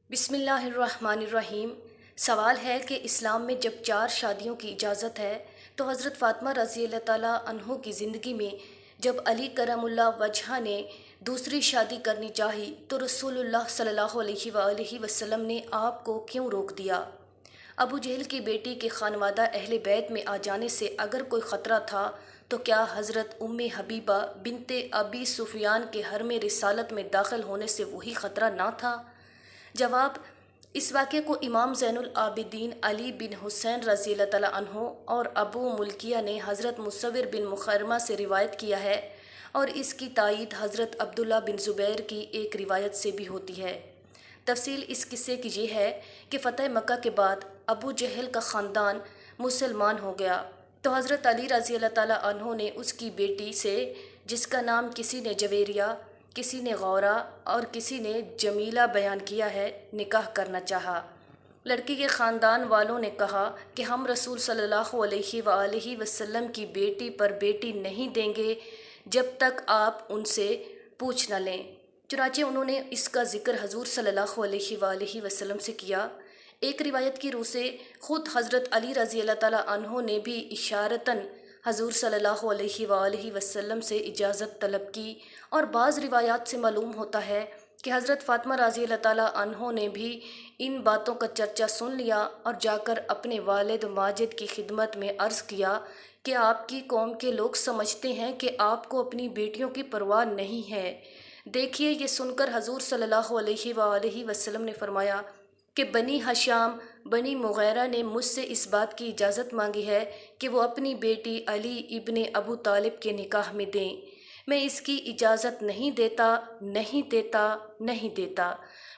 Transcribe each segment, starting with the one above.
بسم اللہ الرحمن الرحیم۔ سوال ہے کہ اسلام میں جب 4 شادیوں کی اجازت ہے تو حضرت فاطمہ رضی اللہ تعالیٰ عنہ کی زندگی میں جب علی کرم اللہ وجہہ نے دوسری شادی کرنی چاہی تو رسول اللہ صلی اللہ علیہ وآلہ وسلم نے آپ کو کیوں روک دیا؟ ابو جہل کی بیٹی کے خانوادہ اہل بیت میں آ جانے سے اگر کوئی خطرہ تھا تو کیا حضرت ام حبیبہ بنت ابی سفیان کے حرم رسالت میں داخل ہونے سے وہی خطرہ نہ تھا؟ جواب: اس واقعے کو امام زین العابدین علی بن حسین رضی اللہ تعالیٰ عنہ اور ابو ملکیہ نے حضرت مصور بن مخرمہ سے روایت کیا ہے، اور اس کی تائید حضرت عبداللہ بن زبیر کی ایک روایت سے بھی ہوتی ہے۔ تفصیل اس قصے کی یہ ہے کہ فتح مکہ کے بعد ابو جہل کا خاندان مسلمان ہو گیا تو حضرت علی رضی اللہ تعالیٰ عنہ نے اس کی بیٹی سے، جس کا نام کسی نے جویریہ، کسی نے غورہ اور کسی نے جمیلہ بیان کیا ہے، نکاح کرنا چاہا۔ لڑکی کے خاندان والوں نے کہا کہ ہم رسول صلی اللہ علیہ وآلہ وسلم کی بیٹی پر بیٹی نہیں دیں گے جب تک آپ ان سے پوچھ نہ لیں۔ چنانچہ انہوں نے اس کا ذکر حضور صلی اللہ علیہ وآلہ وسلم سے کیا۔ ایک روایت کی روح سے خود حضرت علی رضی اللہ تعالیٰ عنہ نے بھی اشارتاً حضور صلی اللہ علیہ وآلہ وسلم سے اجازت طلب کی، اور بعض روایات سے معلوم ہوتا ہے کہ حضرت فاطمہ رضی اللہ تعالیٰ عنہ نے بھی ان باتوں کا چرچا سن لیا اور جا کر اپنے والد ماجد کی خدمت میں عرض کیا کہ آپ کی قوم کے لوگ سمجھتے ہیں کہ آپ کو اپنی بیٹیوں کی پرواہ نہیں ہے۔ دیکھیے، یہ سن کر حضور صلی اللہ علیہ وآلہ وسلم نے فرمایا کہ بنی ہشام، بنی مغیرہ نے مجھ سے اس بات کی اجازت مانگی ہے کہ وہ اپنی بیٹی علی ابن ابو طالب کے نکاح میں دیں۔ میں اس کی اجازت نہیں دیتا، نہیں دیتا، نہیں دیتا،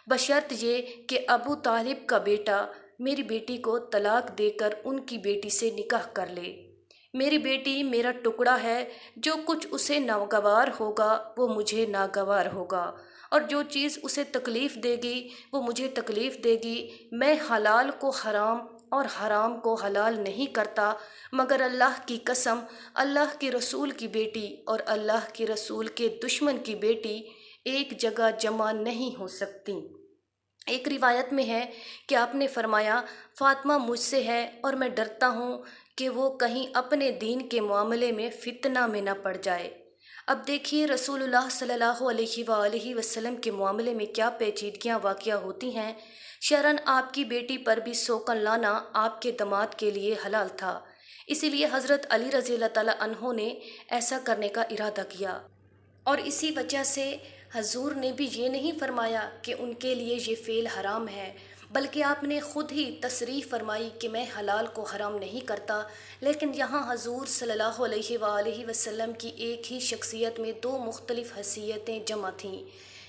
بشرط یہ کہ ابو طالب کا بیٹا میری بیٹی کو طلاق دے کر ان کی بیٹی سے نکاح کر لے۔ میری بیٹی میرا ٹکڑا ہے، جو کچھ اسے ناگوار ہوگا وہ مجھے ناگوار ہوگا، اور جو چیز اسے تکلیف دے گی وہ مجھے تکلیف دے گی۔ میں حلال کو حرام اور حرام کو حلال نہیں کرتا، مگر اللہ کی قسم، اللہ کے رسول کی بیٹی اور اللہ کے رسول کے دشمن کی بیٹی ایک جگہ جمع نہیں ہو سکتی۔ ایک روایت میں ہے کہ آپ نے فرمایا، فاطمہ مجھ سے ہے اور میں ڈرتا ہوں کہ وہ کہیں اپنے دین کے معاملے میں فتنہ میں نہ پڑ جائے۔ اب دیکھیے، رسول اللہ صلی اللہ علیہ وآلہ وسلم کے معاملے میں کیا پیچیدگیاں واقع ہوتی ہیں۔ شرعاً آپ کی بیٹی پر بھی سوکن لانا آپ کے داماد کے لیے حلال تھا، اسی لیے حضرت علی رضی اللہ تعالیٰ عنہ نے ایسا کرنے کا ارادہ کیا، اور اسی وجہ سے حضور نے بھی یہ نہیں فرمایا کہ ان کے لیے یہ فعل حرام ہے، بلکہ آپ نے خود ہی تصریح فرمائی کہ میں حلال کو حرام نہیں کرتا۔ لیکن یہاں حضور صلی اللہ علیہ وآلہ وسلم کی ایک ہی شخصیت میں 2 مختلف حیثیتیں جمع تھیں۔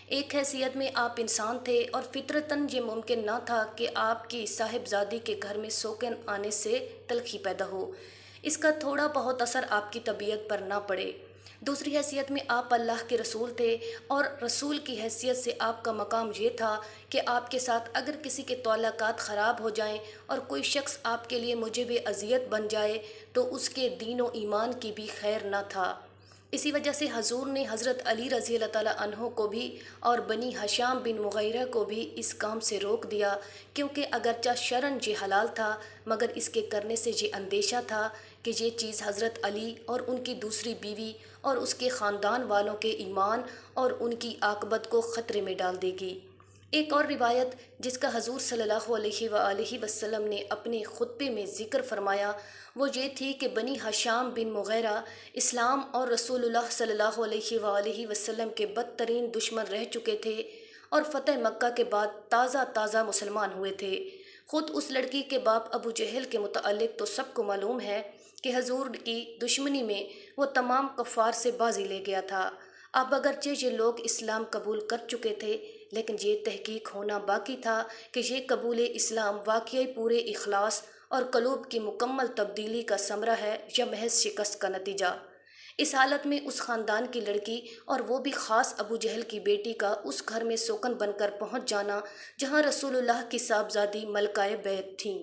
ایک حیثیت میں آپ انسان تھے اور فطرتاً یہ ممکن نہ تھا کہ آپ کی صاحبزادی کے گھر میں سوکن آنے سے تلخی پیدا ہو، اس کا تھوڑا بہت اثر آپ کی طبیعت پر نہ پڑے۔ دوسری حیثیت میں آپ اللہ کے رسول تھے، اور رسول کی حیثیت سے آپ کا مقام یہ تھا کہ آپ کے ساتھ اگر کسی کے تعلقات خراب ہو جائیں اور کوئی شخص آپ کے لیے موجب اذیت بن جائے تو اس کے دین و ایمان کی بھی خیر نہ تھا۔ اسی وجہ سے حضور نے حضرت علی رضی اللہ تعالیٰ عنہ کو بھی اور بنی ہشام بن مغیرہ کو بھی اس کام سے روک دیا، کیونکہ اگرچہ شرعاً یہ حلال تھا، مگر اس کے کرنے سے یہ اندیشہ تھا کہ یہ چیز حضرت علی اور ان کی دوسری بیوی اور اس کے خاندان والوں کے ایمان اور ان کی عاقبت کو خطرے میں ڈال دے گی۔ ایک اور روایت جس کا حضور صلی اللہ علیہ وآلہ وسلم نے اپنے خطبے میں ذکر فرمایا وہ یہ تھی کہ بنی ہشام بن مغیرہ اسلام اور رسول اللہ صلی اللہ علیہ وآلہ وسلم کے بدترین دشمن رہ چکے تھے، اور فتح مکہ کے بعد تازہ تازہ مسلمان ہوئے تھے۔ خود اس لڑکی کے باپ ابو جہل کے متعلق تو سب کو معلوم ہے کہ حضور کی دشمنی میں وہ تمام کفار سے بازی لے گیا تھا۔ اب اگرچہ یہ لوگ اسلام قبول کر چکے تھے، لیکن یہ تحقیق ہونا باقی تھا کہ یہ قبول اسلام واقعی پورے اخلاص اور قلوب کی مکمل تبدیلی کا ثمرہ ہے یا محض شکست کا نتیجہ۔ اس حالت میں اس خاندان کی لڑکی، اور وہ بھی خاص ابو جہل کی بیٹی کا، اس گھر میں سوکن بن کر پہنچ جانا جہاں رسول اللہ کی صاحبزادی ملکہ بیت تھیں،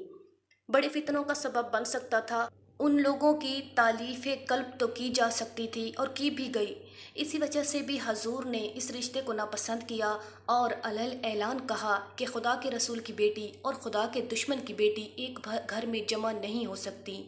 بڑے فتنوں کا سبب بن سکتا تھا۔ ان لوگوں کی تالیف قلب تو کی جا سکتی تھی اور کی بھی گئی۔ اسی وجہ سے بھی حضور نے اس رشتے کو ناپسند کیا اور علل اعلان کہا کہ خدا کے رسول کی بیٹی اور خدا کے دشمن کی بیٹی ایک گھر میں جمع نہیں ہو سکتی۔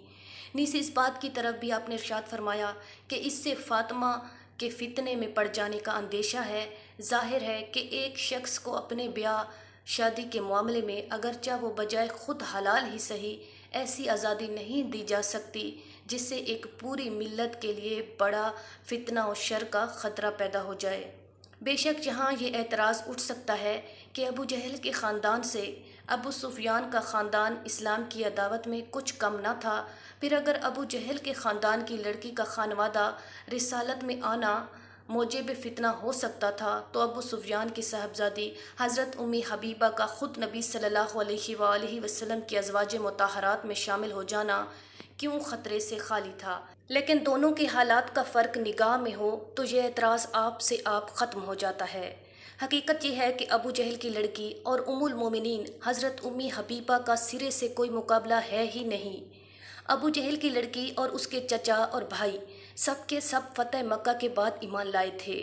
نیز اس بات کی طرف بھی آپ نے ارشاد فرمایا کہ اس سے فاطمہ کے فتنے میں پڑ جانے کا اندیشہ ہے۔ ظاہر ہے کہ ایک شخص کو اپنے بیاہ شادی کے معاملے میں اگرچہ وہ بجائے خود حلال ہی صحیح ایسی آزادی نہیں دی جا سکتی جس سے ایک پوری ملت کے لیے بڑا فتنہ و شر کا خطرہ پیدا ہو جائے۔ بے شک یہاں یہ اعتراض اٹھ سکتا ہے کہ ابو جہل کے خاندان سے ابو سفیان کا خاندان اسلام کی عداوت میں کچھ کم نہ تھا، پھر اگر ابو جہل کے خاندان کی لڑکی کا خانوادہ رسالت میں آنا موجب فتنہ ہو سکتا تھا تو ابو سفیان کی صاحبزادی حضرت ام حبیبہ کا خود نبی صلی اللہ علیہ وآلہ وسلم کی ازواج مطہرات میں شامل ہو جانا کیوں خطرے سے خالی تھا؟ لیکن دونوں کے حالات کا فرق نگاہ میں ہو تو یہ اعتراض آپ سے آپ ختم ہو جاتا ہے۔ حقیقت یہ ہے کہ ابو جہل کی لڑکی اور ام المومنین حضرت ام حبیبہ کا سرے سے کوئی مقابلہ ہے ہی نہیں۔ ابو جہل کی لڑکی اور اس کے چچا اور بھائی سب کے سب فتح مکہ کے بعد ایمان لائے تھے۔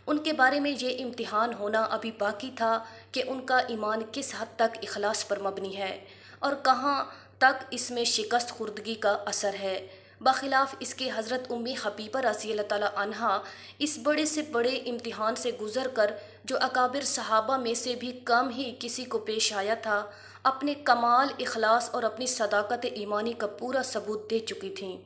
ان کے بارے میں یہ امتحان ہونا ابھی باقی تھا کہ ان کا ایمان کس حد تک اخلاص پر مبنی ہے اور کہاں تک اس میں شکست خوردگی کا اثر ہے۔ بخلاف اس کے حضرت ام حبیبہ رضی اللہ تعالیٰ عنہا اس بڑے سے بڑے امتحان سے گزر کر جو اکابر صحابہ میں سے بھی کم ہی کسی کو پیش آیا تھا، اپنے کمال اخلاص اور اپنی صداقت ایمانی کا پورا ثبوت دے چکی تھیں۔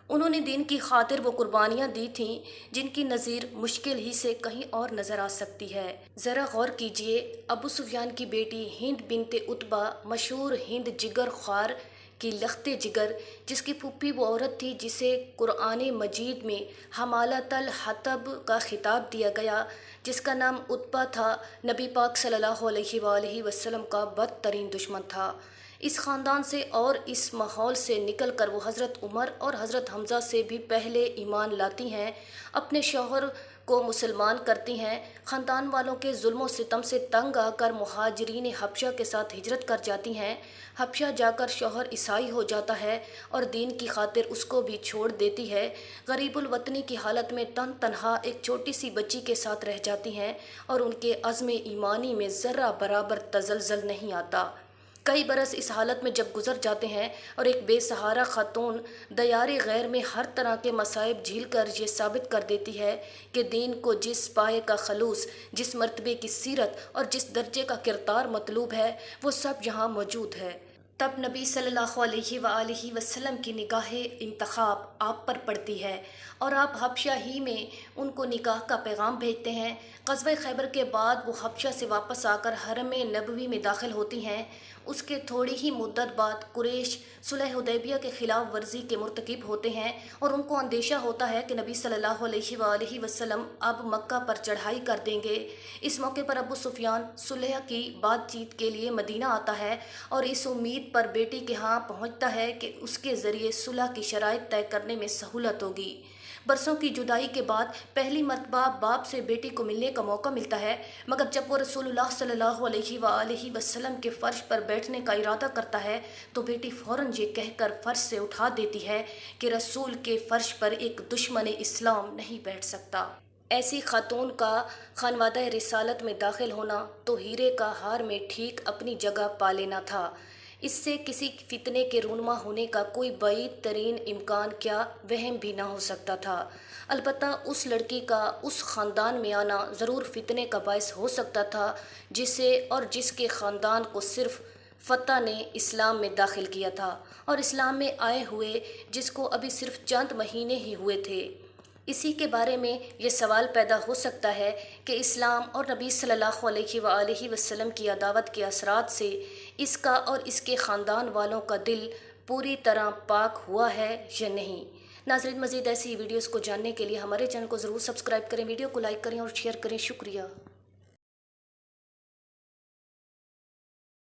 انہوں نے دین کی خاطر وہ قربانیاں دی تھیں جن کی نظیر مشکل ہی سے کہیں اور نظر آ سکتی ہے۔ ذرا غور کیجئے، ابو سفیان کی بیٹی ہند بنت عتبہ مشہور ہند جگر خوار کی لخت جگر، جس کی پھوپھی وہ عورت تھی جسے قرآن مجید میں حمالۃ الحطب کا خطاب دیا گیا، جس کا نام عتبہ تھا، نبی پاک صلی اللہ علیہ وآلہ وسلم کا بدترین دشمن تھا۔ اس خاندان سے اور اس ماحول سے نکل کر وہ حضرت عمر اور حضرت حمزہ سے بھی پہلے ایمان لاتی ہیں، اپنے شوہر کو مسلمان کرتی ہیں، خاندان والوں کے ظلم و ستم سے تنگ آ کر مہاجرین حبشہ کے ساتھ ہجرت کر جاتی ہیں۔ حبشہ جا کر شوہر عیسائی ہو جاتا ہے اور دین کی خاطر اس کو بھی چھوڑ دیتی ہے۔ غریب الوطنی کی حالت میں تنہا ایک چھوٹی سی بچی کے ساتھ رہ جاتی ہیں اور ان کے عزم ایمانی میں ذرہ برابر تزلزل نہیں آتا۔ کئی برس اس حالت میں جب گزر جاتے ہیں اور ایک بے سہارا خاتون دیار غیر میں ہر طرح کے مصائب جھیل کر یہ ثابت کر دیتی ہے کہ دین کو جس پائے کا خلوص، جس مرتبے کی سیرت اور جس درجے کا کردار مطلوب ہے وہ سب یہاں موجود ہے، تب نبی صلی اللہ علیہ وآلہ وسلم کی نگاہ انتخاب آپ پر پڑتی ہے اور آپ حبشہ ہی میں ان کو نکاح کا پیغام بھیجتے ہیں۔ غزوہ خیبر کے بعد وہ حبشہ سے واپس آ کر حرم نبوی میں داخل ہوتی ہیں۔ اس کے تھوڑی ہی مدت بعد قریش صلح حدیبیہ کے خلاف ورزی کے مرتکب ہوتے ہیں اور ان کو اندیشہ ہوتا ہے کہ نبی صلی اللہ علیہ وآلہ وسلم اب مکہ پر چڑھائی کر دیں گے۔ اس موقع پر ابو سفیان صلح کی بات چیت کے لیے مدینہ آتا ہے اور اس امید پر بیٹی کے ہاں پہنچتا ہے کہ اس کے ذریعے صلح کی شرائط طے کرنے میں سہولت ہوگی۔ برسوں کی جدائی کے بعد پہلی مرتبہ باپ سے بیٹی کو ملنے کا موقع ملتا ہے، مگر جب وہ رسول اللہ صلی اللہ علیہ وآلہ وسلم کے فرش پر بیٹھنے کا ارادہ کرتا ہے تو بیٹی فوراً یہ کہہ کر فرش سے اٹھا دیتی ہے کہ رسول کے فرش پر ایک دشمن اسلام نہیں بیٹھ سکتا۔ ایسی خاتون کا خانوادہ رسالت میں داخل ہونا تو ہیرے کا ہار میں ٹھیک اپنی جگہ پا لینا تھا۔ اس سے کسی فتنے کے رونما ہونے کا کوئی بعید ترین امکان کیا وہم بھی نہ ہو سکتا تھا۔ البتہ اس لڑکی کا اس خاندان میں آنا ضرور فتنے کا باعث ہو سکتا تھا جسے اور جس کے خاندان کو صرف فتح نے اسلام میں داخل کیا تھا اور اسلام میں آئے ہوئے جس کو ابھی صرف چند مہینے ہی ہوئے تھے۔ اسی کے بارے میں یہ سوال پیدا ہو سکتا ہے کہ اسلام اور نبی صلی اللہ علیہ وآلہ وسلم کی عداوت کے اثرات سے اس کا اور اس کے خاندان والوں کا دل پوری طرح پاک ہوا ہے یا نہیں۔ ناظرین، مزید ایسی ویڈیوز کو جاننے کے لیے ہمارے چینل کو ضرور سبسکرائب کریں، ویڈیو کو لائک کریں اور شیئر کریں۔ شکریہ۔